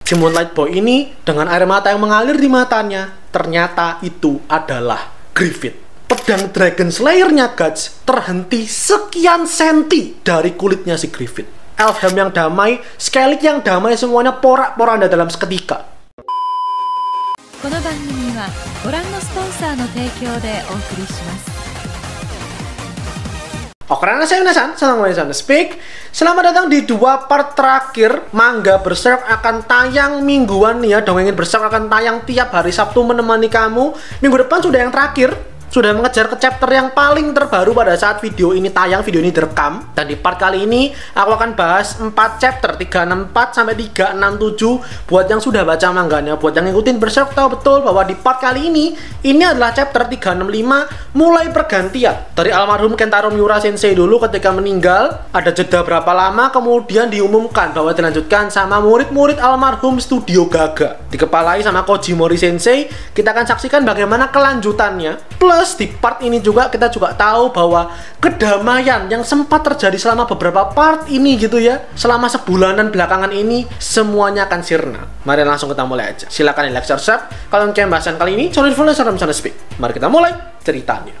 Si Moonlight Boy ini dengan air mata yang mengalir di matanya, ternyata itu adalah Griffith. Pedang Dragon Slayer-nya Guts terhenti sekian senti dari kulitnya si Griffith. Elfhelm yang damai, Skellig yang damai, semuanya porak-poranda dalam seketika. この番組はご覧のスポンサーの提供でお送りします。 Oke, saya Nasan, Assalamualaikum Speak. Selamat datang di 2 part terakhir manga Berserk akan tayang mingguan nih ya. Dongengin Berserk akan tayang tiap hari Sabtu menemani kamu. Minggu depan sudah yang terakhir. Sudah mengejar ke chapter yang paling terbaru pada saat video ini tayang, video ini direkam. Dan di part kali ini aku akan bahas 4 chapter 364 sampai 367. Buat yang sudah baca mangganya, buat yang ngikutin Berserk tahu betul bahwa di part kali ini adalah chapter 365 mulai pergantian dari almarhum Kentaro Miura Sensei dulu ketika meninggal. Ada jeda berapa lama, kemudian diumumkan bahwa dilanjutkan sama murid-murid almarhum Studio Gaga dikepalai sama Koji Mori Sensei. Kita akan saksikan bagaimana kelanjutannya. Plus di part ini juga kita juga tahu bahwa kedamaian yang sempat terjadi selama beberapa part ini gitu ya, selama sebulanan belakangan ini semuanya akan sirna. Mari langsung kita mulai aja. Silakan like, share, subscribe. Kalau kalian bahasan kali ini, jangan lupa salam sana speak. Mari kita mulai ceritanya.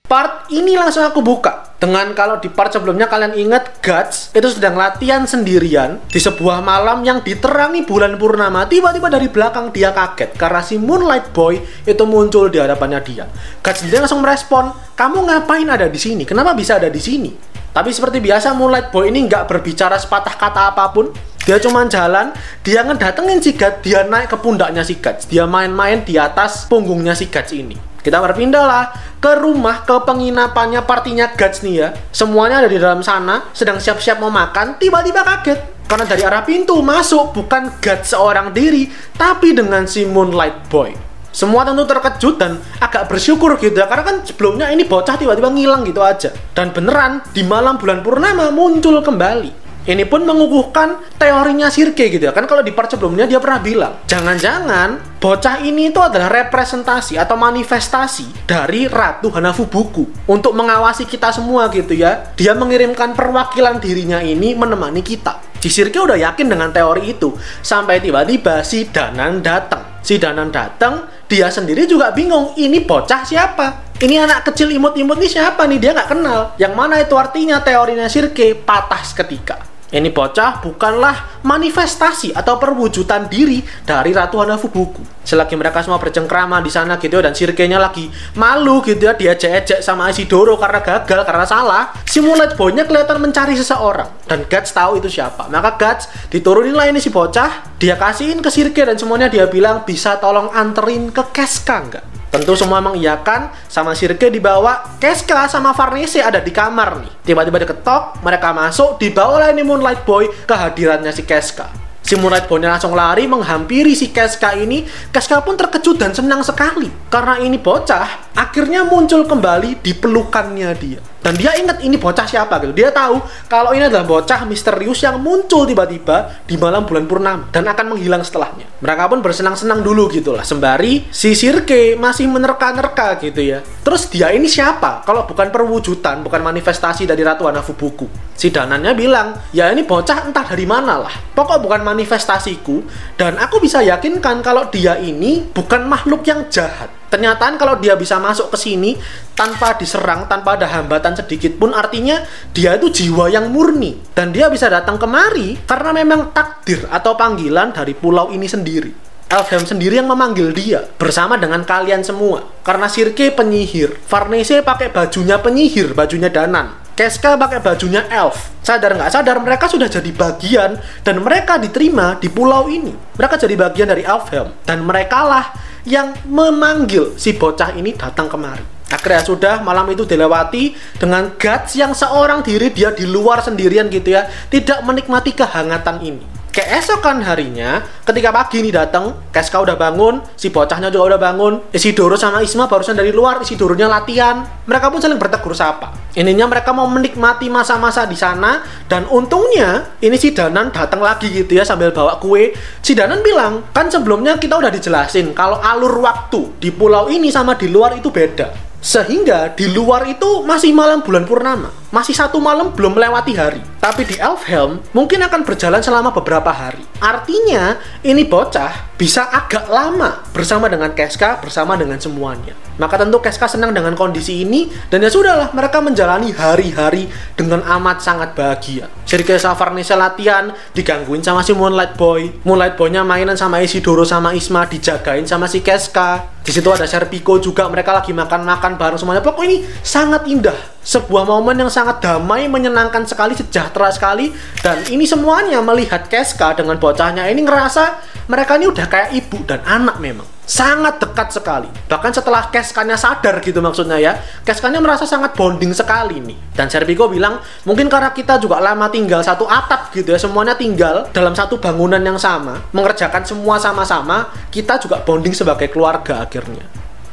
Part ini langsung aku buka dengan kalau di part sebelumnya kalian ingat Guts itu sedang latihan sendirian di sebuah malam yang diterangi bulan purnama. Tiba-tiba dari belakang dia kaget karena si Moonlight Boy itu muncul di hadapannya dia. Guts sendiri langsung merespon, "Kamu ngapain ada di sini? Kenapa bisa ada di sini?" Tapi seperti biasa Moonlight Boy ini nggak berbicara sepatah kata apapun. Dia cuma jalan, dia ngedatengin si Guts, dia naik ke pundaknya si Guts, dia main-main di atas punggungnya si Guts ini. Kita berpindah lah ke rumah, ke penginapannya partinya Guts nih ya. Semuanya ada di dalam sana, sedang siap-siap mau makan. Tiba-tiba kaget karena dari arah pintu masuk bukan Guts seorang diri, tapi dengan si Moonlight Boy. Semua tentu terkejut dan agak bersyukur gitu ya, karena kan sebelumnya ini bocah tiba-tiba ngilang gitu aja. Dan beneran di malam bulan purnama muncul kembali. Ini pun mengukuhkan teorinya Sirke gitu ya. Kan kalau di part sebelumnya dia pernah bilang, jangan-jangan bocah ini itu adalah representasi atau manifestasi dari Ratu Hanafubuku untuk mengawasi kita semua gitu ya. Dia mengirimkan perwakilan dirinya ini menemani kita. Si Sirke udah yakin dengan teori itu. Sampai tiba-tiba si Danan datang. Si Danan datang, dia sendiri juga bingung, ini bocah siapa? Ini anak kecil imut-imut nih siapa nih? Dia nggak kenal. Yang mana itu artinya teorinya Sirke patah seketika. Ini bocah bukanlah manifestasi atau perwujudan diri dari Ratu Hanafubuku. Selagi mereka semua bercengkrama di sana gitu ya, dan Sirke-nya lagi malu gitu ya, dia ejek-ejek sama Isidoro karena gagal, karena salah. Si Moonlight Boy-nya kelihatan mencari seseorang dan Guts tahu itu siapa. Maka Guts diturunin lah ini si bocah, dia kasihin ke Sirke dan semuanya dia bilang, bisa tolong anterin ke Casca nggak? Tentu semua mengiyakan, sama Sirke dibawa. Casca sama Farnese ada di kamar nih. Tiba-tiba diketok, mereka masuk, dibawalah ini Moonlight Boy ke hadirannya si Casca. Si Moonlight Boy-nya langsung lari menghampiri si Casca ini. Casca pun terkejut dan senang sekali karena ini bocah akhirnya muncul kembali di pelukannya dia. Dan dia ingat ini bocah siapa gitu. Dia tahu kalau ini adalah bocah misterius yang muncul tiba-tiba di malam bulan purnama dan akan menghilang setelahnya. Mereka pun bersenang-senang dulu gitulah, sembari si Sirke masih menerka-nerka gitu ya. Terus dia ini siapa kalau bukan perwujudan, bukan manifestasi dari Ratu Hanafubuku? Si Danannya bilang, ya ini bocah entah dari mana lah. Pokok bukan manifestasiku, dan aku bisa yakinkan kalau dia ini bukan makhluk yang jahat. Ternyata kalau dia bisa masuk ke sini tanpa diserang, tanpa ada hambatan sedikit pun, artinya dia itu jiwa yang murni. Dan dia bisa datang kemari karena memang takdir atau panggilan dari pulau ini sendiri. Elfhelm sendiri yang memanggil dia bersama dengan kalian semua. Karena Sirke penyihir, Farnese pakai bajunya penyihir, bajunya Danan. Casca pakai bajunya elf. Sadar nggak sadar mereka sudah jadi bagian dan mereka diterima di pulau ini. Mereka jadi bagian dari Elfhelm dan mereka lah yang memanggil si bocah ini datang kemari. Akhirnya sudah malam itu dilewati dengan Guts yang seorang diri, dia di luar sendirian gitu ya, tidak menikmati kehangatan ini. Keesokan harinya, ketika pagi ini datang, Casca udah bangun, si bocahnya juga udah bangun, Isidoro sama Isma barusan dari luar, Isidoronya latihan. Mereka pun saling bertegur sapa. Ininya mereka mau menikmati masa-masa di sana, dan untungnya ini si Danan datang lagi gitu ya sambil bawa kue. Si Danan bilang, kan sebelumnya kita udah dijelasin kalau alur waktu di pulau ini sama di luar itu beda. Sehingga di luar itu masih malam bulan purnama, masih satu malam belum melewati hari. Tapi di Elfhelm mungkin akan berjalan selama beberapa hari. Artinya ini bocah bisa agak lama bersama dengan Casca, bersama dengan semuanya. Maka tentu Casca senang dengan kondisi ini, dan ya sudahlah, mereka menjalani hari-hari dengan amat sangat bahagia. Sergei Savarnise latihan digangguin sama si Moonlight Boy. Moonlight Boy-nya mainan sama Isidoro sama Isma, dijagain sama si Casca. Di situ ada Serpico juga, mereka lagi makan-makan bareng semuanya. Pokoknya ini sangat indah. Sebuah momen yang sangat damai, menyenangkan sekali, sejahtera sekali. Dan ini semuanya melihat Casca dengan bocahnya ini ngerasa mereka ini udah kayak ibu dan anak memang. Sangat dekat sekali. Bahkan setelah Casca-nya sadar gitu maksudnya ya, Casca-nya merasa sangat bonding sekali nih. Dan Serpico bilang, mungkin karena kita juga lama tinggal satu atap gitu ya, semuanya tinggal dalam satu bangunan yang sama, mengerjakan semua sama-sama, kita juga bonding sebagai keluarga akhirnya.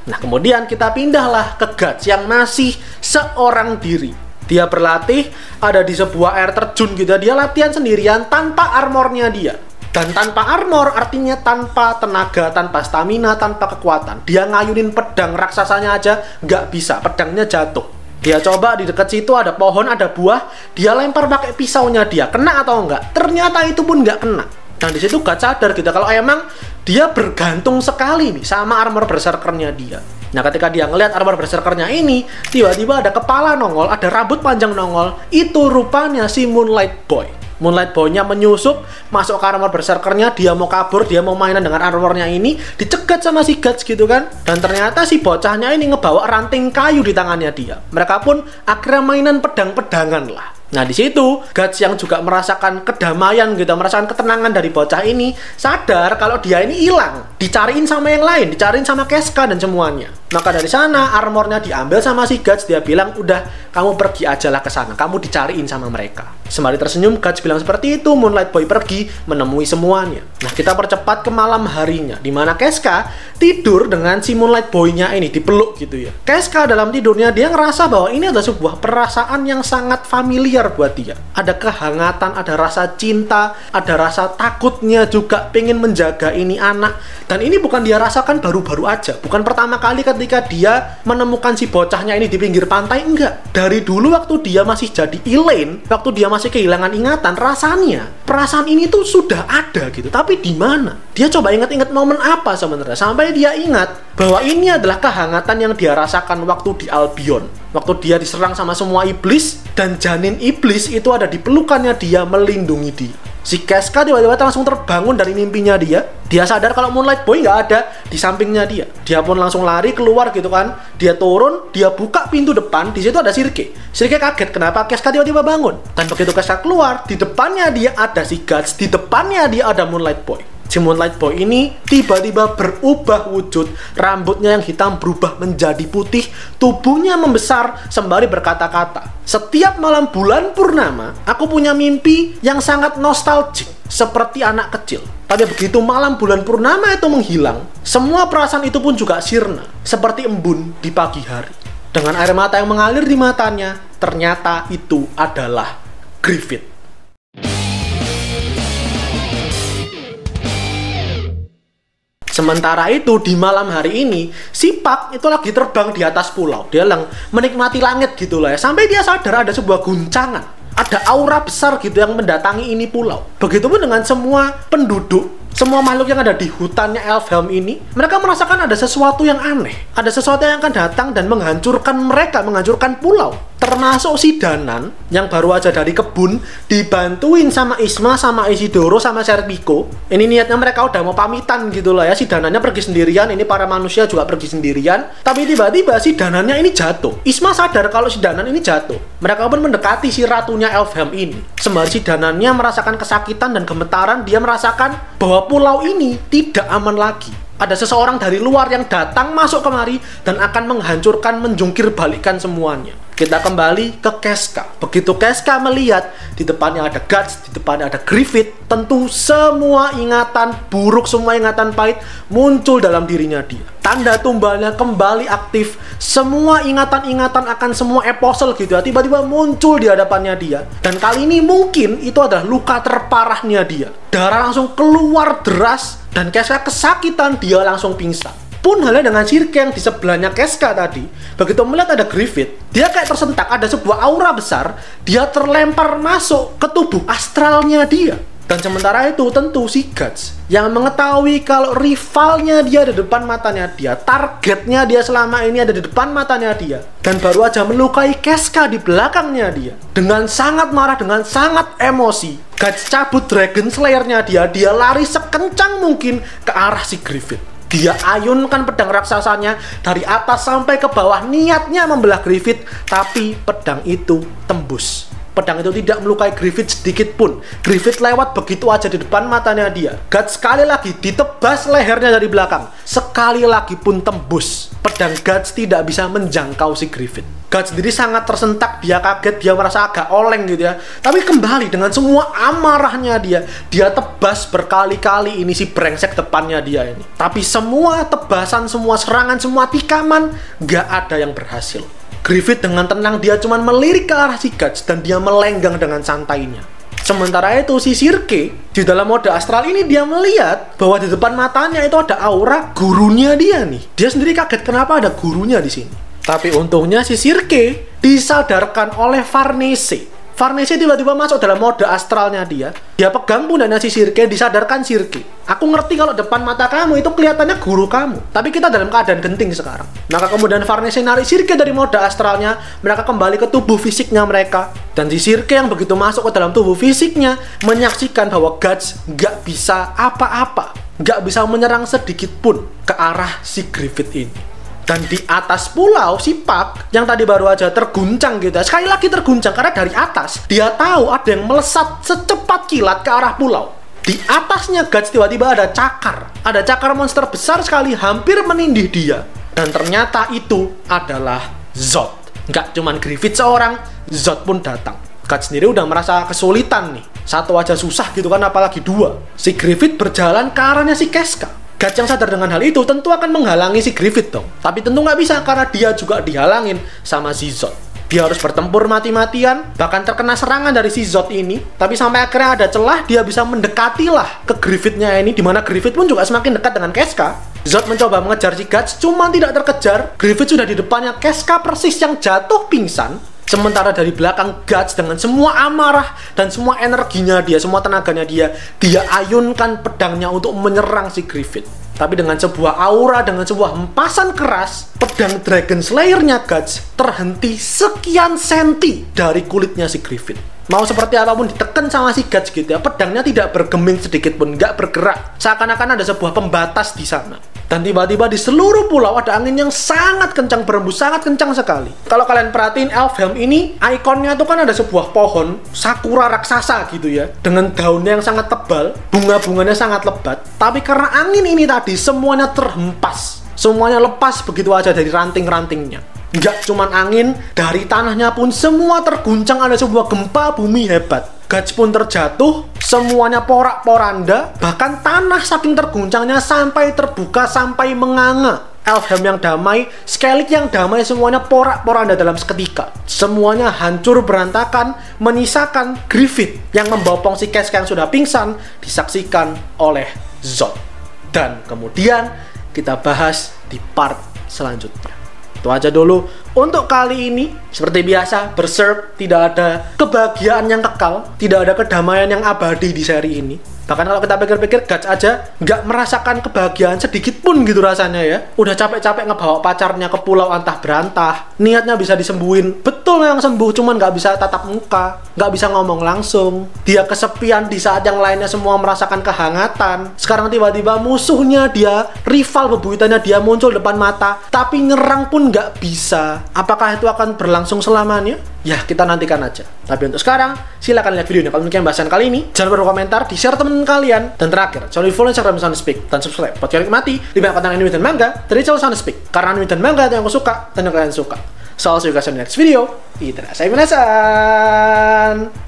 Nah kemudian kita pindahlah ke Guts yang masih seorang diri. Dia berlatih, ada di sebuah air terjun gitu ya, dia latihan sendirian tanpa armornya dia. Dan tanpa armor artinya tanpa tenaga, tanpa stamina, tanpa kekuatan. Dia ngayunin pedang raksasanya aja nggak bisa, pedangnya jatuh. Dia coba di dekat situ ada pohon, ada buah, dia lempar pakai pisaunya dia, kena atau enggak? Ternyata itu pun nggak kena. Dan di situ gak sadar gitu kalau emang dia bergantung sekali nih sama armor berserkernya dia. Nah ketika dia ngelihat armor berserkernya ini, tiba-tiba ada kepala nongol, ada rambut panjang nongol, itu rupanya si Moonlight Boy. Moonlight Boy-nya menyusup, masuk ke armor berserkernya, dia mau kabur, dia mau mainan dengan armornya ini, dicegat sama si Guts gitu kan. Dan ternyata si bocahnya ini ngebawa ranting kayu di tangannya dia. Mereka pun akhirnya mainan pedang-pedangan lah. Nah di situ Guts yang juga merasakan kedamaian gitu, merasakan ketenangan dari bocah ini, sadar kalau dia ini hilang, dicariin sama yang lain, dicariin sama Casca dan semuanya. Maka dari sana armornya diambil sama si Guts, dia bilang udah kamu pergi aja lah ke sana, kamu dicariin sama mereka. Sembari tersenyum Guts bilang seperti itu, Moonlight Boy pergi menemui semuanya. Nah kita percepat ke malam harinya, dimana Casca tidur dengan si Moonlight Boy-nya ini, dipeluk gitu ya. Casca dalam tidurnya dia ngerasa bahwa ini adalah sebuah perasaan yang sangat familiar buat dia. Ada kehangatan, ada rasa cinta, ada rasa takutnya juga, pengen menjaga ini anak. Dan ini bukan dia rasakan baru-baru aja, bukan pertama kali ketika dia menemukan si bocahnya ini di pinggir pantai, enggak. Dari dulu waktu dia masih jadi Elaine, waktu dia masih kehilangan ingatan, rasanya perasaan ini tuh sudah ada gitu. Tapi di mana? Dia coba ingat-ingat momen apa sebenarnya sampai dia ingat bahwa ini adalah kehangatan yang dia rasakan waktu di Albion. Waktu dia diserang sama semua iblis, dan janin iblis itu ada di pelukannya dia, melindungi dia. Si Casca tiba-tiba langsung terbangun dari mimpinya dia. Dia sadar kalau Moonlight Boy nggak ada di sampingnya dia. Dia pun langsung lari keluar gitu kan. Dia turun, dia buka pintu depan. Di situ ada Sergei. Sergei kaget kenapa Casca tiba-tiba bangun. Dan begitu Casca keluar, di depannya dia ada si Guts, di depannya dia ada Moonlight Boy. Si Moonlight Boy ini tiba-tiba berubah wujud, rambutnya yang hitam berubah menjadi putih, tubuhnya membesar sembari berkata-kata, setiap malam bulan purnama, aku punya mimpi yang sangat nostalgia, seperti anak kecil. Tapi begitu malam bulan purnama itu menghilang, semua perasaan itu pun juga sirna, seperti embun di pagi hari. Dengan air mata yang mengalir di matanya, ternyata itu adalah Griffith. Sementara itu di malam hari ini si Pak itu lagi terbang di atas pulau. Dia menikmati langit gitu lah ya. Sampai dia sadar ada sebuah guncangan, ada aura besar gitu yang mendatangi ini pulau. Begitupun dengan semua penduduk, semua makhluk yang ada di hutannya Elfhelm ini, mereka merasakan ada sesuatu yang aneh. Ada sesuatu yang akan datang dan menghancurkan mereka, menghancurkan pulau. Termasuk si Danan yang baru aja dari kebun, dibantuin sama Isma, sama Isidoro, sama Serpico. Ini niatnya mereka udah mau pamitan gitu lah ya. Si Danannya pergi sendirian, ini para manusia juga pergi sendirian. Tapi tiba-tiba si Danannya ini jatuh. Isma sadar kalau si Danan ini jatuh. Mereka pun mendekati si ratunya Elfhelm ini. Sembari si Danannya merasakan kesakitan dan gemetaran, dia merasakan bahwa pulau ini tidak aman lagi. Ada seseorang dari luar yang datang masuk kemari dan akan menghancurkan, menjungkir balikan semuanya. Kita kembali ke Casca. Begitu Casca melihat di depannya ada Guts, di depannya ada Griffith, tentu semua ingatan buruk, semua ingatan pahit muncul dalam dirinya dia. Tanda tumbalnya kembali aktif. Semua ingatan-ingatan akan semua apostle gitu ya, tiba-tiba muncul di hadapannya dia. Dan kali ini mungkin itu adalah luka terparahnya dia. Darah langsung keluar deras dan Casca kesakitan, dia langsung pingsan. Pun halnya dengan Shirke yang di sebelahnya Keska tadi. Begitu melihat ada Griffith, dia kayak tersentak, ada sebuah aura besar, dia terlempar masuk ke tubuh astralnya dia. Dan sementara itu tentu si Guts yang mengetahui kalau rivalnya dia ada di depan matanya dia, targetnya dia selama ini ada di depan matanya dia, dan baru aja melukai Keska di belakangnya dia. Dengan sangat marah, dengan sangat emosi, Guts cabut Dragon Slayer-nya dia lari sekencang mungkin ke arah si Griffith. Dia ayunkan pedang raksasanya dari atas sampai ke bawah, niatnya membelah Griffith, tapi pedang itu tembus. Pedang itu tidak melukai Griffith sedikit pun. Griffith lewat begitu aja di depan matanya dia. Guts sekali lagi ditebas lehernya dari belakang. Sekali lagi pun tembus. Pedang Guts tidak bisa menjangkau si Griffith. Guts sendiri sangat tersentak, dia kaget, dia merasa agak oleng gitu ya. Tapi kembali dengan semua amarahnya dia tebas berkali-kali ini si brengsek depannya dia ini. Tapi semua tebasan, semua serangan, semua tikaman, gak ada yang berhasil. Griffith dengan tenang dia cuma melirik ke arah si Guts dan dia melenggang dengan santainya. Sementara itu si Shirke di dalam mode astral ini dia melihat bahwa di depan matanya itu ada aura gurunya dia nih. Dia sendiri kaget kenapa ada gurunya di sini. Tapi untungnya si Shirke disadarkan oleh Farnese. Farnese tiba-tiba masuk dalam mode astralnya dia. Dia pegang pundaknya si Shirke, disadarkan Shirke. Aku ngerti kalau depan mata kamu itu kelihatannya guru kamu, tapi kita dalam keadaan genting sekarang. Maka kemudian Farnese narik Shirke dari mode astralnya, mereka kembali ke tubuh fisiknya mereka. Dan si Shirke yang begitu masuk ke dalam tubuh fisiknya, menyaksikan bahwa Guts gak bisa apa-apa, gak bisa menyerang sedikit pun ke arah si Griffith ini. Dan di atas pulau, si Puck yang tadi baru aja terguncang gitu, sekali lagi terguncang karena dari atas dia tahu ada yang melesat secepat kilat ke arah pulau. Di atasnya Guts tiba-tiba ada cakar monster besar sekali hampir menindih dia. Dan ternyata itu adalah Zod. Nggak cuman Griffith seorang, Zod pun datang. Guts sendiri udah merasa kesulitan nih, satu aja susah gitu kan, apalagi dua. Si Griffith berjalan ke arahnya si Keska. Guts yang sadar dengan hal itu tentu akan menghalangi si Griffith dong. Tapi tentu nggak bisa karena dia juga dihalangin sama si Zod. Dia harus bertempur mati-matian, bahkan terkena serangan dari si Zod ini. Tapi sampai akhirnya ada celah, dia bisa mendekatilah ke Griffith-nya ini, dimana Griffith pun juga semakin dekat dengan Keska. Zod mencoba mengejar si Guts, cuma tidak terkejar. Griffith sudah di depannya Keska persis yang jatuh pingsan. Sementara dari belakang Guts dengan semua amarah dan semua energinya dia, semua tenaganya dia ayunkan pedangnya untuk menyerang si Griffith. Tapi dengan sebuah aura, dengan sebuah hempasan keras, pedang Dragon Slayer-nya Guts terhenti sekian senti dari kulitnya si Griffith. Mau seperti apapun ditekan sama si Guts gitu ya, pedangnya tidak bergeming sedikit pun, nggak bergerak. Seakan-akan ada sebuah pembatas di sana. Dan tiba-tiba di seluruh pulau ada angin yang sangat kencang berembus, sangat kencang sekali. Kalau kalian perhatiin Elfhelm ini, ikonnya tuh kan ada sebuah pohon sakura raksasa gitu ya, dengan daunnya yang sangat tebal, bunga-bunganya sangat lebat. Tapi karena angin ini tadi semuanya terhempas, semuanya lepas begitu aja dari ranting-rantingnya. Nggak cuman angin, dari tanahnya pun semua terguncang, ada sebuah gempa bumi hebat. Guts pun terjatuh, semuanya porak-poranda, bahkan tanah saking terguncangnya sampai terbuka, sampai menganga. Elfhelm yang damai, Skellig yang damai, semuanya porak-poranda dalam seketika. Semuanya hancur berantakan, menyisakan Griffith yang membopong si Keska yang sudah pingsan, disaksikan oleh Zod. Dan kemudian kita bahas di part selanjutnya. Itu aja dulu untuk kali ini. Seperti biasa, Berserk tidak ada kebahagiaan yang kekal, tidak ada kedamaian yang abadi di seri ini. Bahkan kalau kita pikir-pikir, Guts aja nggak merasakan kebahagiaan sedikit pun gitu rasanya ya. Udah capek-capek ngebawa pacarnya ke pulau antah berantah, niatnya bisa disembuhin, betul yang sembuh, cuman nggak bisa tatap muka, nggak bisa ngomong langsung. Dia kesepian di saat yang lainnya semua merasakan kehangatan. Sekarang tiba-tiba musuhnya dia, rival bebuyutannya dia muncul depan mata, tapi nyerang pun nggak bisa. Apakah itu akan berlangsung selamanya? Ya, kita nantikan aja. Tapi untuk sekarang, silakan lihat videonya. Kalau demikian bahasan kali ini, jangan lupa berkomentar, di-share teman kalian, dan terakhir, jangan lupa follow Instagram Soundspeak dan subscribe buat kalian nikmati lebih banyak konten anime dan manga dari channel Soundspeak. Karena anime dan manga itu yang aku suka dan yang kalian suka. So, I'll see you guys in the next video. Itadashi minasan.